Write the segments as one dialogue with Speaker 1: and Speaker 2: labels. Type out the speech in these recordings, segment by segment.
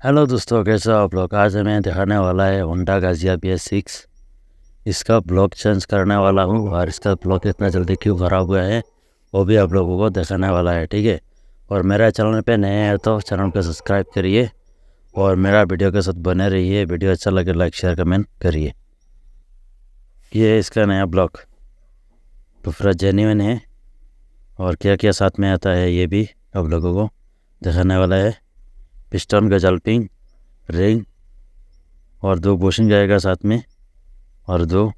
Speaker 1: Hello दोस्तों, कैसे हो आप लोग। आज हमें दिखाने वाला है होंडा गाजिया BS6। इसका ब्लॉक चेंज करने वाला हूँ और इसका ब्लॉक इतना जल्दी क्यों ख़राब हुआ है वो भी आप लोगों को दिखाने वाला है, ठीक है। और मेरा चैनल पे नए हैं तो चैनल को सब्सक्राइब करिए और मेरा वीडियो के साथ बने रहिए। वीडियो अच्छा लगे लाइक शेयर कमेंट करिए। ये है इसका नया ब्लॉक, तो पूरा जेन्युइन है और क्या क्या साथ में आता है ये भी आप लोगों को दिखाने वाला है। पिस्टन का जल्पिंग रिंग और 2 बुशिंग आएगा साथ में और 2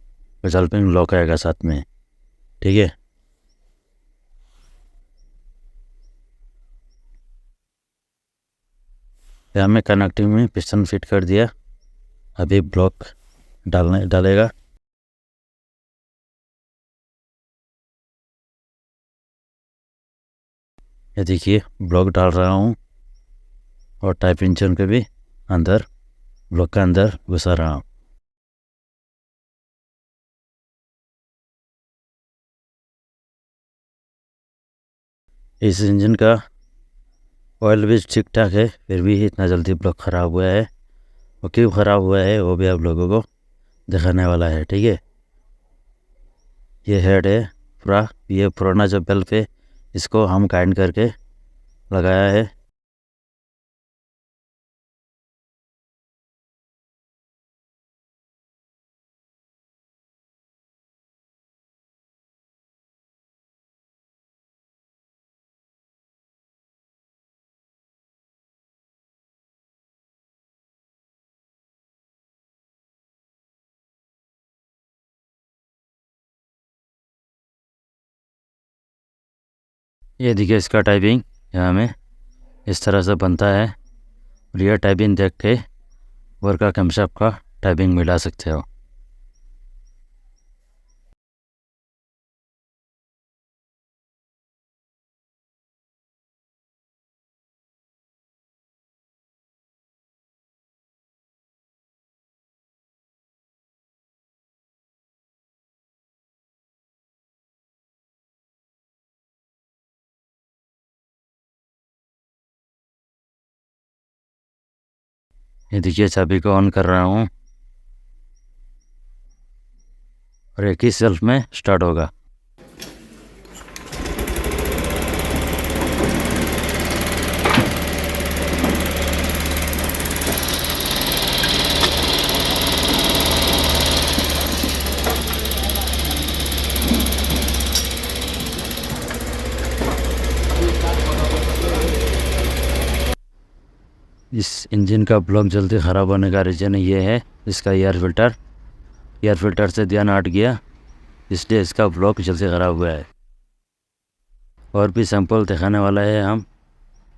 Speaker 1: जल्पिंग लॉक आएगा साथ में, ठीक है। यहाँ में कनेक्टिंग में पिस्टन फिट कर दिया, अभी ब्लॉक डालेगा। ये देखिए ब्लॉक डाल रहा हूँ और टाइप इंजन के भी अंदर ब्लॉक के अंदर घुसा रहा हूँ। इस इंजन का ऑयल भी ठीक ठाक है, फिर भी इतना जल्दी ब्लॉक ख़राब हुआ है। वो क्यों ख़राब हुआ है वो भी आप लोगों को दिखाने वाला है, ठीक है। ये हेड है पूरा, ये पुराना जो बेल्ट पे इसको हम काइंड करके लगाया है। ये देखिए इसका टाइपिंग यहाँ में इस तरह से बनता है। और यह टाइपिंग देख के वर्क का कैमशाफ्ट का टाइपिंग मिला सकते हो। ये देखिए चाबी को ऑन कर रहा हूँ और एक ही सेल्फ में स्टार्ट होगा। इस इंजन का ब्लॉक जल्दी ख़राब होने का रीज़न ये है इसका एयर फिल्टर से ध्यान हट गया, इसलिए इसका ब्लॉक जल्दी ख़राब हुआ है। और भी सैंपल दिखाने वाला है हम।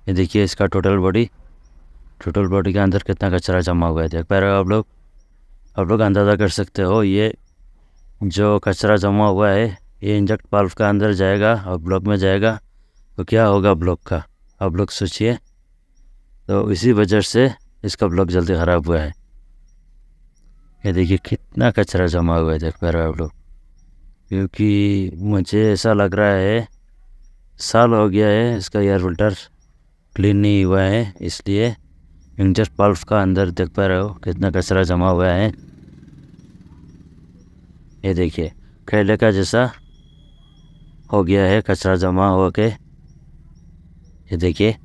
Speaker 1: ये देखिए इसका टोटल बॉडी के अंदर कितना कचरा जमा हुआ है, देख पा रहे हो आप लोग अंदाज़ा कर सकते हो। ये जो कचरा जमा हुआ है ये इंजेक्ट वाल्व का अंदर जाएगा और ब्लॉक में जाएगा, तो क्या होगा ब्लॉक का आप लोग सोचिए। तो इसी वजह से इसका ब्लॉक जल्दी ख़राब हुआ है। ये देखिए कितना कचरा जमा हुआ है, देख पा रहे हो आप लोग। क्योंकि मुझे ऐसा लग रहा है साल हो गया है इसका एयर फिल्टर क्लीन नहीं हुआ है, इसलिए इंजेक्ट वाल्व का अंदर देख पा रहे हो कितना कचरा जमा हुआ है। ये देखिए कैले का जैसा हो गया है कचरा जमा हो के। ये देखिए